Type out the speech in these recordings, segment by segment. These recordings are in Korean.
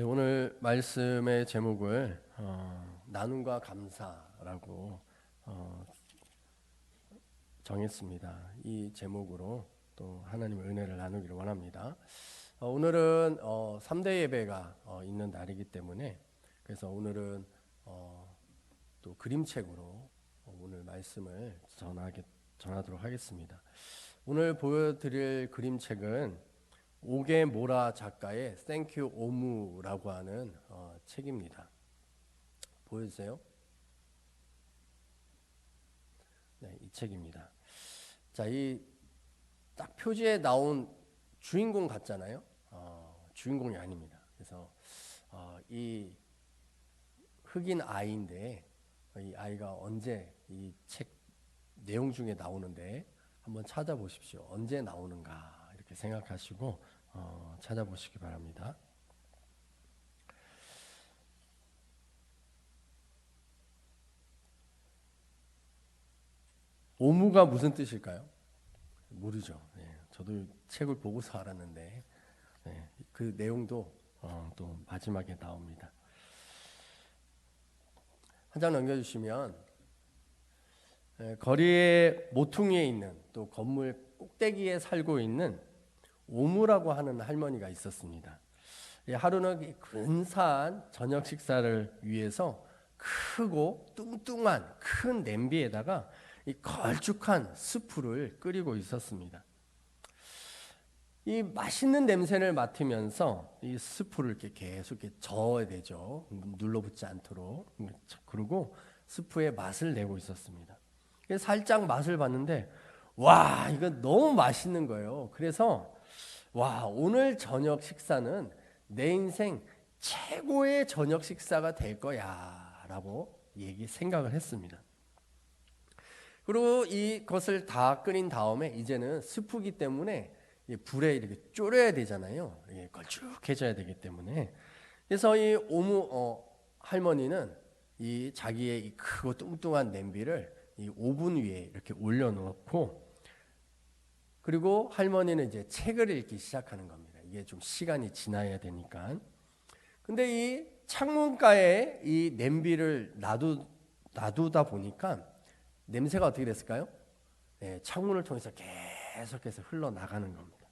네, 오늘 말씀의 제목을 나눔과 감사라고 정했습니다. 이 제목으로 또 하나님의 은혜를 나누기를 원합니다. 오늘은 3대 예배가 있는 날이기 때문에 그래서 오늘은 또 그림책으로 오늘 말씀을 전하도록 하겠습니다. 오늘 보여드릴 그림책은 오게모라 작가의 땡큐 오무라고 하는 책입니다. 보여주세요. 네, 이 책입니다. 자, 이 딱 표지에 나온 주인공 같잖아요. 주인공이 아닙니다. 그래서 이 흑인 아이인데 이 아이가 언제 이 책 내용 중에 나오는데 한번 찾아보십시오. 언제 나오는가 이렇게 생각하시고 찾아보시기 바랍니다. 오무가 무슨 뜻일까요? 모르죠. 네, 저도 책을 보고서 알았는데 그 내용도 또 마지막에 나옵니다. 한 장 넘겨주시면 거리의 모퉁이에 있는 또 건물 꼭대기에 살고 있는 오무라고 하는 할머니가 있었습니다. 하루는 근사한 저녁 식사를 위해서 크고 뚱뚱한 큰 냄비에다가 이 걸쭉한 스프를 끓이고 있었습니다. 이 맛있는 냄새를 맡으면서 이 스프를 이렇게 계속 이렇게 저어야 되죠. 눌러붙지 않도록. 그리고 스프의 맛을 내고 있었습니다. 살짝 맛을 봤는데 와, 이거 너무 맛있는 거예요. 그래서 와, 오늘 저녁 식사는 내 인생 최고의 저녁 식사가 될 거야 라고 생각을 했습니다. 그리고 이것을 다 끓인 다음에 이제는 스프기 때문에 불에 이렇게 졸여야 되잖아요. 걸쭉해져야 되기 때문에. 그래서 이 오무 할머니는 이 자기의 이 크고 뚱뚱한 냄비를 이 오븐 위에 이렇게 올려놓고 그리고 할머니는 이제 책을 읽기 시작하는 겁니다. 이게 좀 시간이 지나야 되니까. 근데 이 창문가에 이 냄비를 놔두다 보니까 냄새가 어떻게 됐을까요? 창문을 통해서 계속해서 흘러나가는 겁니다.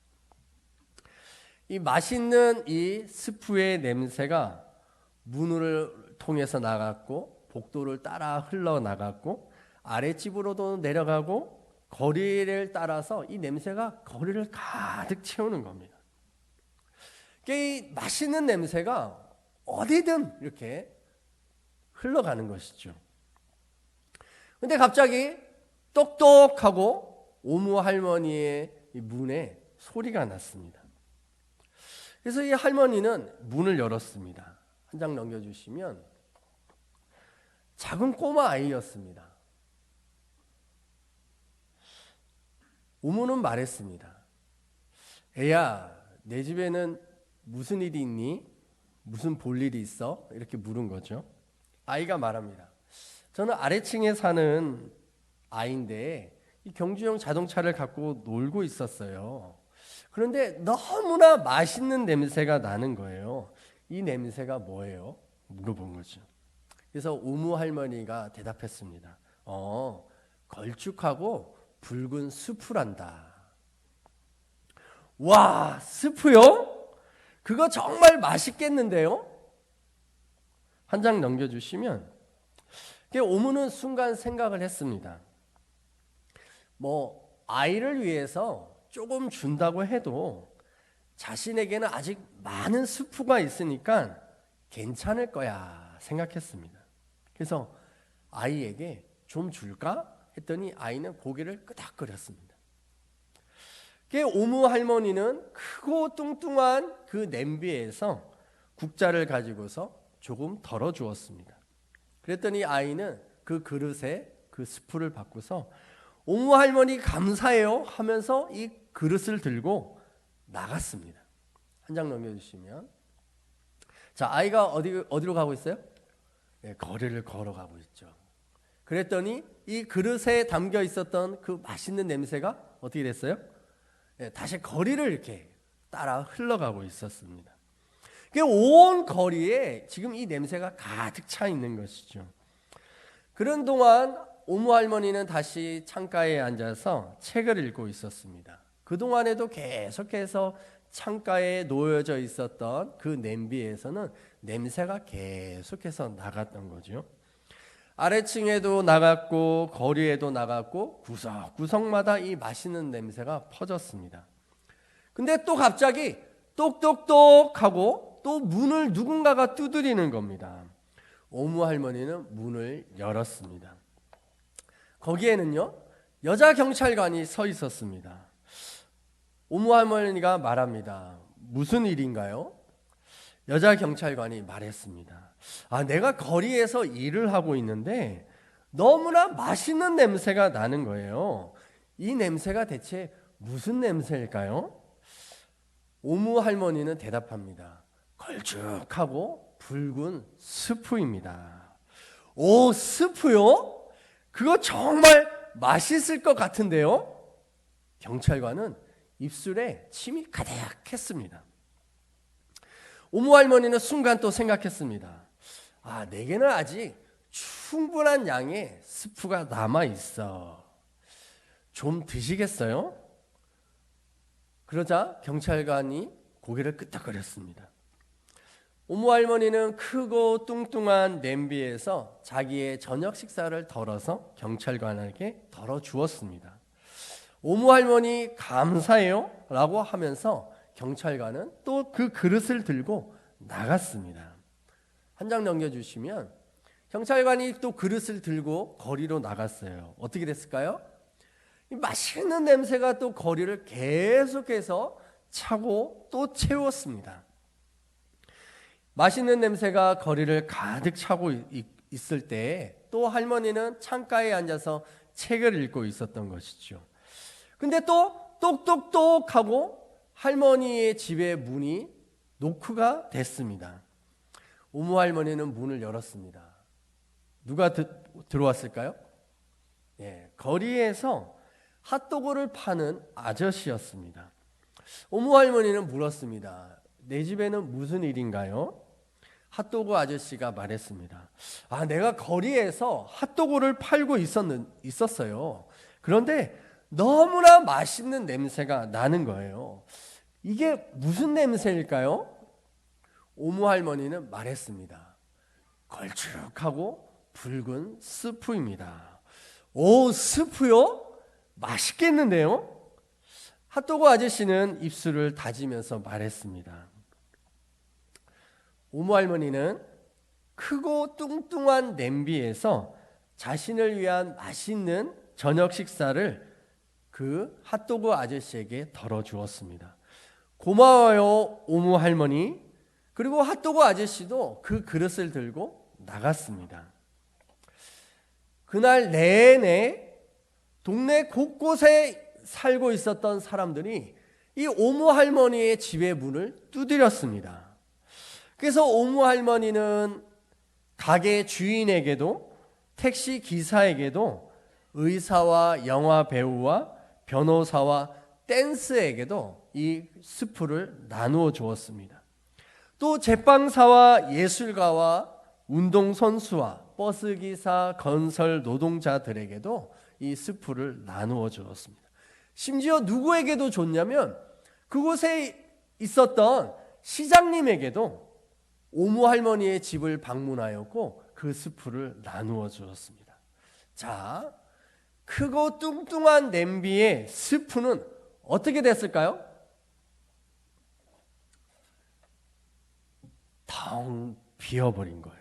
이 맛있는 이 스프의 냄새가 문을 통해서 나갔고 복도를 따라 흘러나갔고 아랫집으로도 내려가고 거리를 따라서 이 냄새가 거리를 가득 채우는 겁니다. 이 맛있는 냄새가 어디든 이렇게 흘러가는 것이죠. 근데 갑자기 똑똑하고 오무 할머니의 문에 소리가 났습니다. 그래서 이 할머니는 문을 열었습니다. 한 장 넘겨주시면 작은 꼬마 아이였습니다. 오무는 말했습니다. 애야, 내 집에는 무슨 일이 있니? 무슨 볼 일이 있어? 이렇게 물은 거죠. 아이가 말합니다. 저는 아래층에 사는 아이인데 이 경주용 자동차를 갖고 놀고 있었어요. 그런데 너무나 맛있는 냄새가 나는 거예요. 이 냄새가 뭐예요? 물어본 거죠. 그래서 오무 할머니가 대답했습니다. 걸쭉하고 붉은 스프란다. 와, 스프요? 그거 정말 맛있겠는데요? 한 장 넘겨주시면 오무는 순간 생각을 했습니다. 아이를 위해서 조금 준다고 해도 자신에게는 아직 많은 스프가 있으니까 괜찮을 거야 생각했습니다. 그래서 아이에게 좀 줄까? 했더니 아이는 고개를 끄덕거렸습니다. 오무 할머니는 크고 뚱뚱한 그 냄비에서 국자를 가지고서 조금 덜어 주었습니다. 그랬더니 아이는 그 그릇에 그 스프를 받고서 오무 할머니 감사해요 하면서 이 그릇을 들고 나갔습니다. 한 장 넘겨주시면 자, 아이가 어디로 가고 있어요? 거리를 걸어가고 있죠. 그랬더니 이 그릇에 담겨 있었던 그 맛있는 냄새가 어떻게 됐어요? 다시 거리를 이렇게 따라 흘러가고 있었습니다. 온 거리에 지금 이 냄새가 가득 차 있는 것이죠. 그런 동안 오무 할머니는 다시 창가에 앉아서 책을 읽고 있었습니다. 그동안에도 계속해서 창가에 놓여져 있었던 그 냄비에서는 냄새가 계속해서 나갔던 거죠. 아래층에도 나갔고 거리에도 나갔고 구석구석마다 이 맛있는 냄새가 퍼졌습니다. 근데 또 갑자기 똑똑똑 하고 또 문을 누군가가 두드리는 겁니다. 오무 할머니는 문을 열었습니다. 거기에는요, 여자 경찰관이 서 있었습니다. 오무 할머니가 말합니다. 무슨 일인가요? 여자 경찰관이 말했습니다. 내가 거리에서 일을 하고 있는데 너무나 맛있는 냄새가 나는 거예요. 이 냄새가 대체 무슨 냄새일까요? 오무 할머니는 대답합니다. 걸쭉하고 붉은 스프입니다. 오, 스프요? 그거 정말 맛있을 것 같은데요? 경찰관은 입술에 침이 가득했습니다. 오무 할머니는 순간 또 생각했습니다. 내게는 아직 충분한 양의 스프가 남아있어. 좀 드시겠어요? 그러자 경찰관이 고개를 끄덕거렸습니다. 오무 할머니는 크고 뚱뚱한 냄비에서 자기의 저녁 식사를 덜어서 경찰관에게 덜어주었습니다. 오무 할머니 감사해요 라고 하면서 경찰관은 또 그 그릇을 들고 나갔습니다. 한 장 넘겨주시면 경찰관이 또 그릇을 들고 거리로 나갔어요. 어떻게 됐을까요? 이 맛있는 냄새가 또 거리를 계속해서 차고 또 채웠습니다. 맛있는 냄새가 거리를 가득 차고 있을 때 또 할머니는 창가에 앉아서 책을 읽고 있었던 것이죠. 근데 또 똑똑똑 하고 할머니의 집의 문이 노크가 됐습니다. 오무 할머니는 문을 열었습니다. 누가 들어왔을까요? 거리에서 핫도그를 파는 아저씨였습니다. 오무 할머니는 물었습니다. 내 집에는 무슨 일인가요? 핫도그 아저씨가 말했습니다. 내가 거리에서 핫도그를 팔고 있었어요. 그런데 너무나 맛있는 냄새가 나는 거예요. 이게 무슨 냄새일까요? 오무 할머니는 말했습니다. 걸쭉하고 붉은 스프입니다. 오, 스프요? 맛있겠는데요? 핫도그 아저씨는 입술을 다지면서 말했습니다. 오무 할머니는 크고 뚱뚱한 냄비에서 자신을 위한 맛있는 저녁 식사를 그 핫도그 아저씨에게 덜어주었습니다. 고마워요, 오무 할머니. 그리고 핫도그 아저씨도 그 그릇을 들고 나갔습니다. 그날 내내 동네 곳곳에 살고 있었던 사람들이 이 오무 할머니의 집의 문을 두드렸습니다. 그래서 오무 할머니는 가게 주인에게도 택시 기사에게도 의사와 영화 배우와 변호사와 댄스에게도 이 스프를 나누어 주었습니다. 또 제빵사와 예술가와 운동선수와 버스기사, 건설 노동자들에게도 이 스프를 나누어 주었습니다. 심지어 누구에게도 줬냐면 그곳에 있었던 시장님에게도 오무 할머니의 집을 방문하였고 그 스프를 나누어 주었습니다. 자, 크고 뚱뚱한 냄비의 스프는 어떻게 됐을까요? 텅 비어버린 거예요.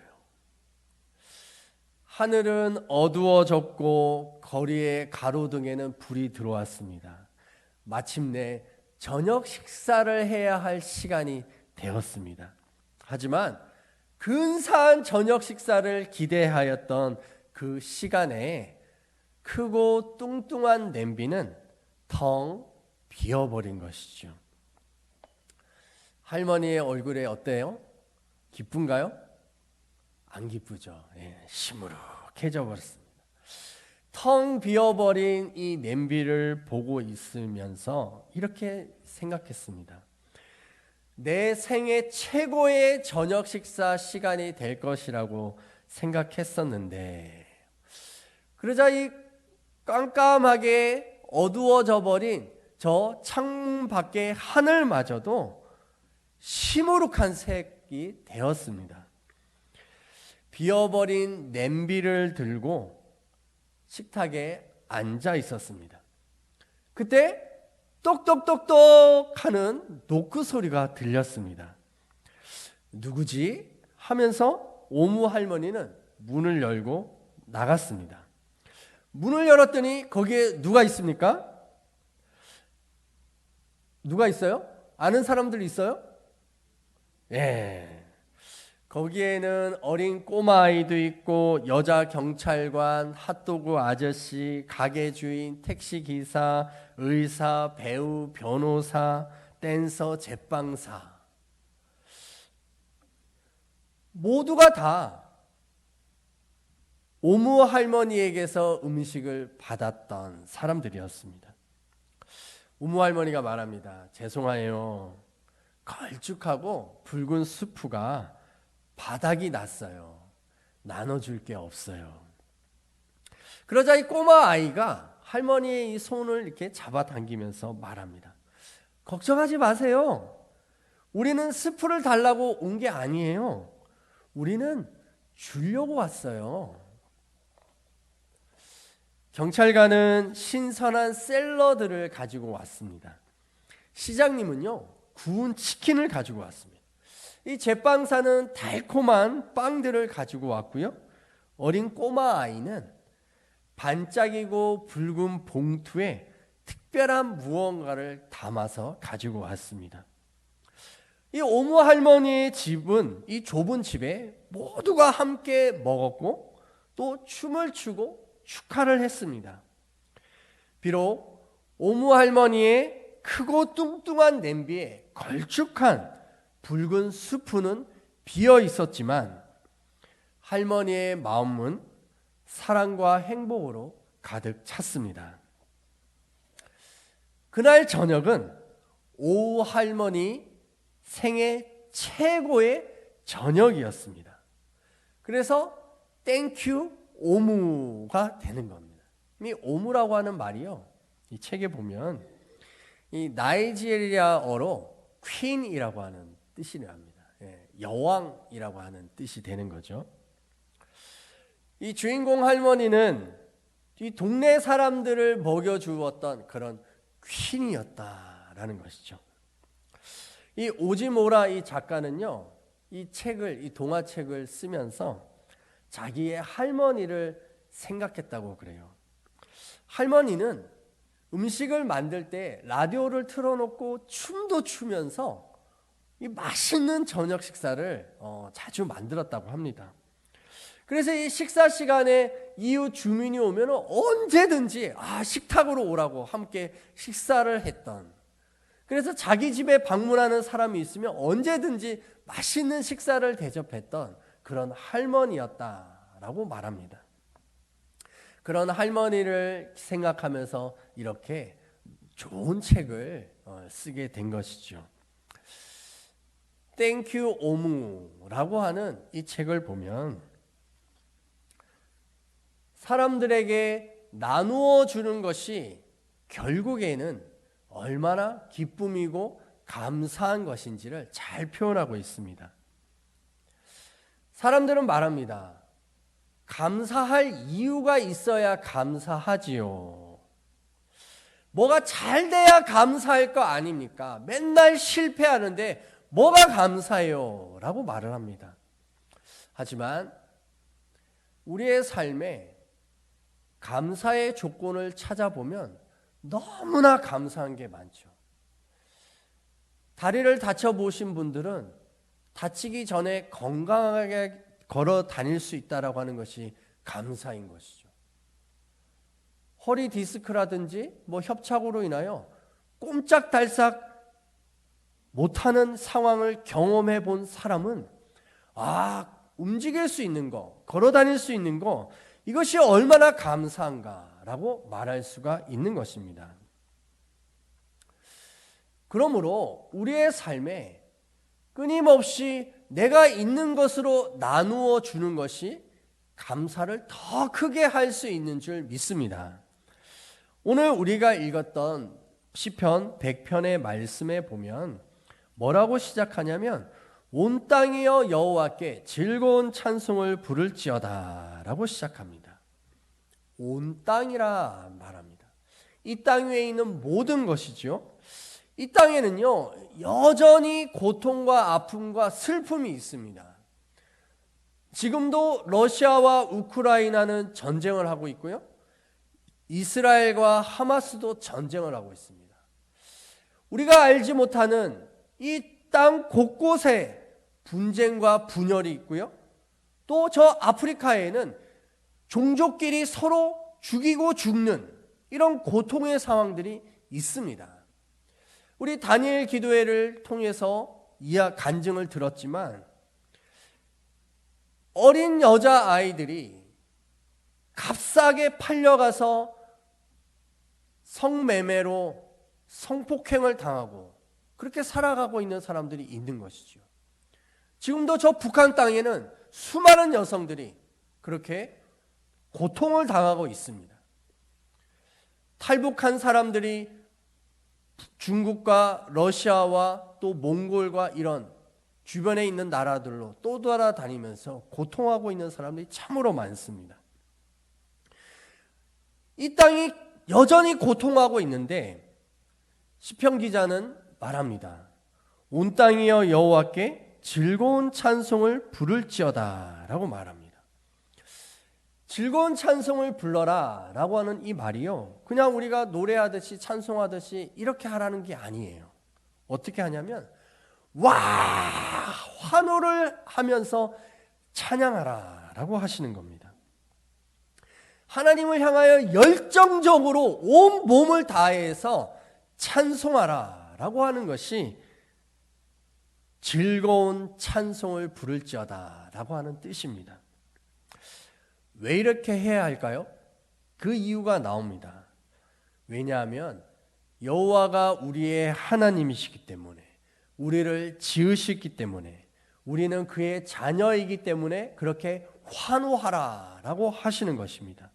하늘은 어두워졌고 거리의 가로등에는 불이 들어왔습니다. 마침내 저녁 식사를 해야 할 시간이 되었습니다. 하지만 근사한 저녁 식사를 기대하였던 그 시간에 크고 뚱뚱한 냄비는 텅 비어버린 것이죠. 할머니의 얼굴에 어때요? 기쁜가요? 안 기쁘죠. 시무룩해져 버렸습니다. 텅 비어버린 이 냄비를 보고 있으면서 이렇게 생각했습니다. 내 생애 최고의 저녁 식사 시간이 될 것이라고 생각했었는데, 그러자 이 깜깜하게 어두워져 버린 저 창문 밖의 하늘마저도 시무룩한 색이 되었습니다. 비어버린 냄비를 들고 식탁에 앉아 있었습니다. 그때 똑똑똑똑 하는 노크 소리가 들렸습니다. 누구지? 하면서 오무 할머니는 문을 열고 나갔습니다. 문을 열었더니 거기에 누가 있습니까? 누가 있어요? 아는 사람들 있어요? 예. 거기에는 어린 꼬마아이도 있고 여자 경찰관, 핫도그 아저씨, 가게 주인, 택시기사, 의사, 배우, 변호사, 댄서, 제빵사, 모두가 다 오무 할머니에게서 음식을 받았던 사람들이었습니다. 오무 할머니가 말합니다. 죄송해요. 걸쭉하고 붉은 수프가 바닥이 났어요. 나눠줄 게 없어요. 그러자 이 꼬마 아이가 할머니의 이 손을 이렇게 잡아당기면서 말합니다. 걱정하지 마세요. 우리는 스프를 달라고 온 게 아니에요. 우리는 주려고 왔어요. 경찰관은 신선한 샐러드를 가지고 왔습니다. 시장님은요, 구운 치킨을 가지고 왔습니다. 이 제빵사는 달콤한 빵들을 가지고 왔고요. 어린 꼬마 아이는 반짝이고 붉은 봉투에 특별한 무언가를 담아서 가지고 왔습니다. 이 오무 할머니의 집은 이 좁은 집에 모두가 함께 먹었고 또 춤을 추고 축하를 했습니다. 비록 오무 할머니의 크고 뚱뚱한 냄비에 걸쭉한 붉은 수프는 비어 있었지만 할머니의 마음은 사랑과 행복으로 가득 찼습니다. 그날 저녁은 오우 할머니 생애 최고의 저녁이었습니다. 그래서 땡큐 오무가 되는 겁니다. 이 오무라고 하는 말이요, 이 책에 보면 이 나이지리아어로 퀸이라고 하는 뜻이랍니다. 여왕이라고 하는 뜻이 되는 거죠. 이 주인공 할머니는 이 동네 사람들을 먹여주었던 그런 퀸이었다라는 것이죠. 이 오지모라 이 작가는요, 이 책을, 이 동화책을 쓰면서 자기의 할머니를 생각했다고 그래요. 할머니는 음식을 만들 때 라디오를 틀어놓고 춤도 추면서 이 맛있는 저녁 식사를 자주 만들었다고 합니다. 그래서 이 식사 시간에 이웃 주민이 오면 언제든지 식탁으로 오라고 함께 식사를 했던, 그래서 자기 집에 방문하는 사람이 있으면 언제든지 맛있는 식사를 대접했던 그런 할머니였다라고 말합니다. 그런 할머니를 생각하면서 이렇게 좋은 책을 쓰게 된 것이죠. 땡큐 오무라고 하는 이 책을 보면 사람들에게 나누어 주는 것이 결국에는 얼마나 기쁨이고 감사한 것인지를 잘 표현하고 있습니다. 사람들은 말합니다. 감사할 이유가 있어야 감사하지요. 뭐가 잘 돼야 감사할 거 아닙니까? 맨날 실패하는데 뭐가 감사해요? 라고 말을 합니다. 하지만 우리의 삶에 감사의 조건을 찾아보면 너무나 감사한 게 많죠. 다리를 다쳐보신 분들은 다치기 전에 건강하게 걸어 다닐 수 있다라고 하는 것이 감사인 것이죠. 허리 디스크라든지 협착으로 인하여 꼼짝달싹 못하는 상황을 경험해 본 사람은 움직일 수 있는 거, 걸어 다닐 수 있는 거, 이것이 얼마나 감사한가라고 말할 수가 있는 것입니다. 그러므로 우리의 삶에 끊임없이 내가 있는 것으로 나누어 주는 것이 감사를 더 크게 할 수 있는 줄 믿습니다. 오늘 우리가 읽었던 시편 100편의 말씀에 보면 뭐라고 시작하냐면 온 땅이여 여호와께 즐거운 찬송을 부를지어다 라고 시작합니다. 온 땅이라 말합니다. 이 땅 위에 있는 모든 것이죠. 이 땅에는요 여전히 고통과 아픔과 슬픔이 있습니다. 지금도 러시아와 우크라이나는 전쟁을 하고 있고요, 이스라엘과 하마스도 전쟁을 하고 있습니다. 우리가 알지 못하는 이 땅 곳곳에 분쟁과 분열이 있고요, 또 저 아프리카에는 종족끼리 서로 죽이고 죽는 이런 고통의 상황들이 있습니다. 우리 다니엘 기도회를 통해서 간증을 들었지만 어린 여자아이들이 값싸게 팔려가서 성매매로 성폭행을 당하고 그렇게 살아가고 있는 사람들이 있는 것이죠. 지금도 저 북한 땅에는 수많은 여성들이 그렇게 고통을 당하고 있습니다. 탈북한 사람들이 중국과 러시아와 또 몽골과 이런 주변에 있는 나라들로 또 돌아다니면서 고통하고 있는 사람들이 참으로 많습니다. 이 땅이 여전히 고통하고 있는데 시편 기자는 말합니다. 온 땅이여 여호와께 즐거운 찬송을 부를지어다 라고 말합니다. 즐거운 찬송을 불러라 라고 하는 이 말이요, 그냥 우리가 노래하듯이 찬송하듯이 이렇게 하라는 게 아니에요. 어떻게 하냐면 와 환호를 하면서 찬양하라 라고 하시는 겁니다. 하나님을 향하여 열정적으로 온 몸을 다해서 찬송하라 라고 하는 것이 즐거운 찬송을 부를지어다 라고 하는 뜻입니다. 왜 이렇게 해야 할까요? 그 이유가 나옵니다. 왜냐하면 여호와가 우리의 하나님이시기 때문에, 우리를 지으셨기 때문에, 우리는 그의 자녀이기 때문에 그렇게 환호하라 라고 하시는 것입니다.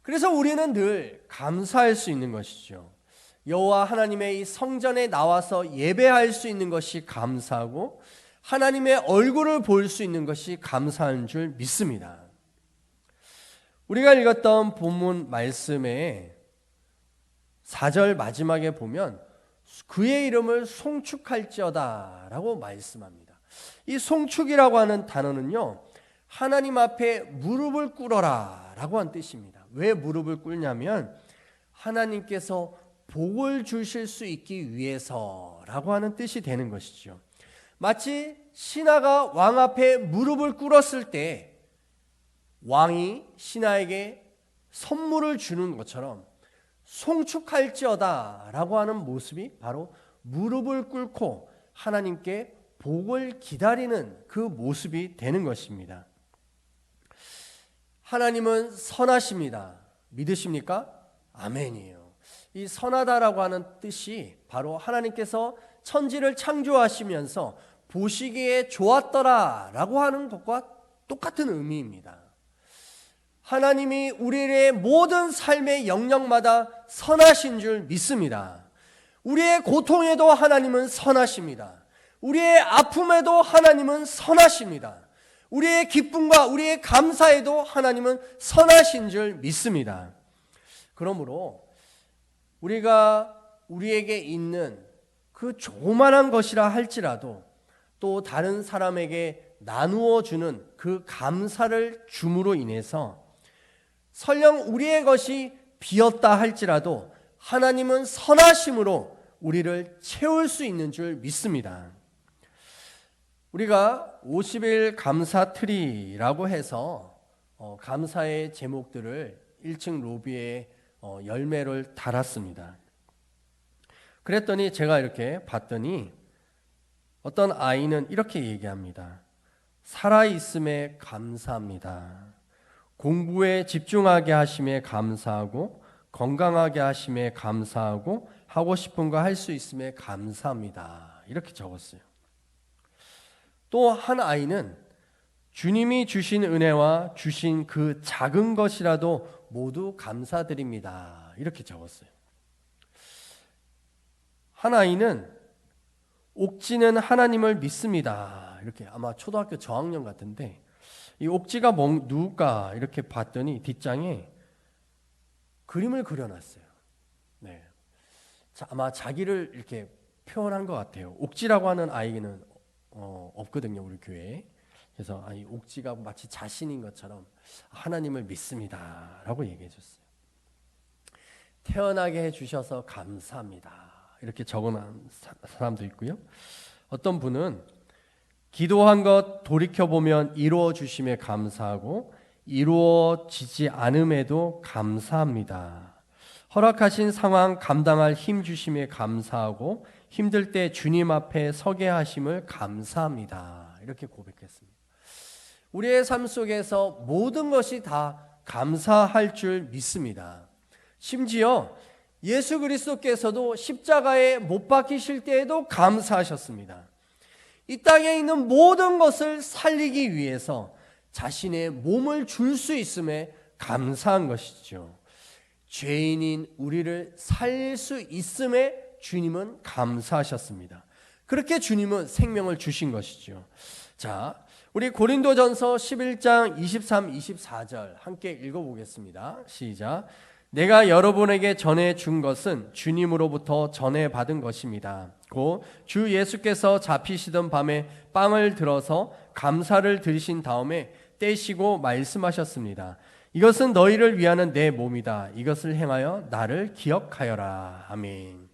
그래서 우리는 늘 감사할 수 있는 것이죠. 여호와 하나님의 이 성전에 나와서 예배할 수 있는 것이 감사하고 하나님의 얼굴을 볼 수 있는 것이 감사한 줄 믿습니다. 우리가 읽었던 본문 말씀에 4절 마지막에 보면 그의 이름을 송축할지어다 라고 말씀합니다. 이 송축이라고 하는 단어는요, 하나님 앞에 무릎을 꿇어라 라고 한 뜻입니다. 왜 무릎을 꿇냐면 하나님께서 복을 주실 수 있기 위해서라고 하는 뜻이 되는 것이죠. 마치 신하가 왕 앞에 무릎을 꿇었을 때 왕이 신하에게 선물을 주는 것처럼 송축할지어다 라고 하는 모습이 바로 무릎을 꿇고 하나님께 복을 기다리는 그 모습이 되는 것입니다. 하나님은 선하십니다. 믿으십니까? 아멘이에요. 이 선하다라고 하는 뜻이 바로 하나님께서 천지를 창조하시면서 보시기에 좋았더라 라고 하는 것과 똑같은 의미입니다. 하나님이 우리의 모든 삶의 영역마다 선하신 줄 믿습니다. 우리의 고통에도 하나님은 선하십니다. 우리의 아픔에도 하나님은 선하십니다. 우리의 기쁨과 우리의 감사에도 하나님은 선하신 줄 믿습니다. 그러므로 우리가 우리에게 있는 그 조그만한 것이라 할지라도 또 다른 사람에게 나누어 주는 그 감사를 줌으로 인해서 설령 우리의 것이 비었다 할지라도 하나님은 선하심으로 우리를 채울 수 있는 줄 믿습니다. 우리가 50일 감사트리라고 해서 감사의 제목들을 1층 로비에 열매를 달았습니다. 그랬더니 제가 이렇게 봤더니 어떤 아이는 이렇게 얘기합니다. 살아있음에 감사합니다. 공부에 집중하게 하심에 감사하고 건강하게 하심에 감사하고 하고 싶은 거 할 수 있음에 감사합니다. 이렇게 적었어요. 또 한 아이는 주님이 주신 은혜와 주신 그 작은 것이라도 모두 감사드립니다. 이렇게 적었어요. 한 아이는 옥지는 하나님을 믿습니다. 이렇게 아마 초등학교 저학년 같은데 이 옥지가 누굴까 이렇게 봤더니 뒷장에 그림을 그려놨어요. 네. 아마 자기를 이렇게 표현한 것 같아요. 옥지라고 하는 아이는 없거든요, 우리 교회에. 그래서 이 옥지가 마치 자신인 것처럼 하나님을 믿습니다라고 얘기해 줬어요. 태어나게 해주셔서 감사합니다. 이렇게 적어놓은 사람도 있고요. 어떤 분은 기도한 것 돌이켜보면 이루어 주심에 감사하고 이루어지지 않음에도 감사합니다. 허락하신 상황 감당할 힘 주심에 감사하고 힘들 때 주님 앞에 서게 하심을 감사합니다. 이렇게 고백했습니다. 우리의 삶 속에서 모든 것이 다 감사할 줄 믿습니다. 심지어 예수 그리스도께서도 십자가에 못 박히실 때에도 감사하셨습니다. 이 땅에 있는 모든 것을 살리기 위해서 자신의 몸을 줄 수 있음에 감사한 것이죠. 죄인인 우리를 살릴 수 있음에 주님은 감사하셨습니다. 그렇게 주님은 생명을 주신 것이죠. 자, 우리 고린도전서 11장 23, 24절 함께 읽어보겠습니다. 시작. 내가 여러분에게 전해 준 것은 주님으로부터 전해 받은 것입니다. 곧 주 예수께서 잡히시던 밤에 빵을 들어서 감사를 드리신 다음에 떼시고 말씀하셨습니다. 이것은 너희를 위하는 내 몸이다. 이것을 행하여 나를 기억하여라. 아멘.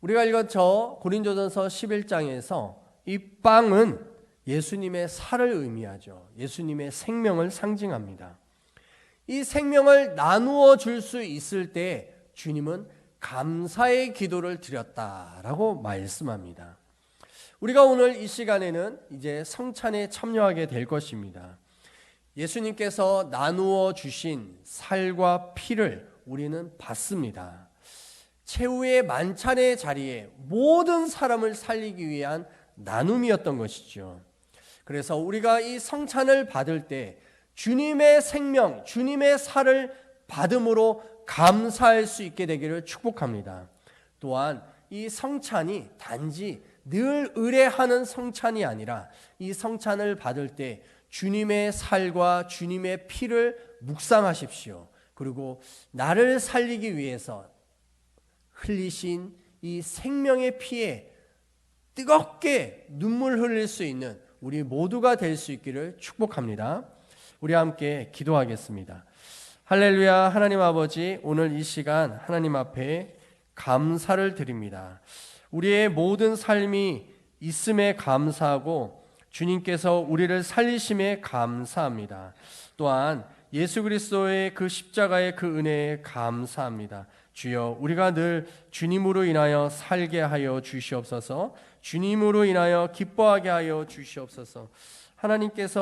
우리가 읽은 저 고린도전서 11장에서 이 빵은 예수님의 살을 의미하죠. 예수님의 생명을 상징합니다. 이 생명을 나누어 줄 수 있을 때 주님은 감사의 기도를 드렸다라고 말씀합니다. 우리가 오늘 이 시간에는 이제 성찬에 참여하게 될 것입니다. 예수님께서 나누어 주신 살과 피를 우리는 받습니다. 최후의 만찬의 자리에 모든 사람을 살리기 위한 나눔이었던 것이죠. 그래서 우리가 이 성찬을 받을 때 주님의 생명, 주님의 살을 받음으로 감사할 수 있게 되기를 축복합니다. 또한 이 성찬이 단지 늘 의례하는 성찬이 아니라 이 성찬을 받을 때 주님의 살과 주님의 피를 묵상하십시오. 그리고 나를 살리기 위해서 흘리신 이 생명의 피에 뜨겁게 눈물 흘릴 수 있는 우리 모두가 될 수 있기를 축복합니다. 우리 함께 기도하겠습니다. 할렐루야. 하나님 아버지, 오늘 이 시간 하나님 앞에 감사를 드립니다. 우리의 모든 삶이 있음에 감사하고 주님께서 우리를 살리심에 감사합니다. 또한 예수 그리스도의 그 십자가의 그 은혜에 감사합니다. 주여, 우리가 늘 주님으로 인하여 살게 하여 주시옵소서. 주님으로 인하여 기뻐하게 하여 주시옵소서. 하나님께서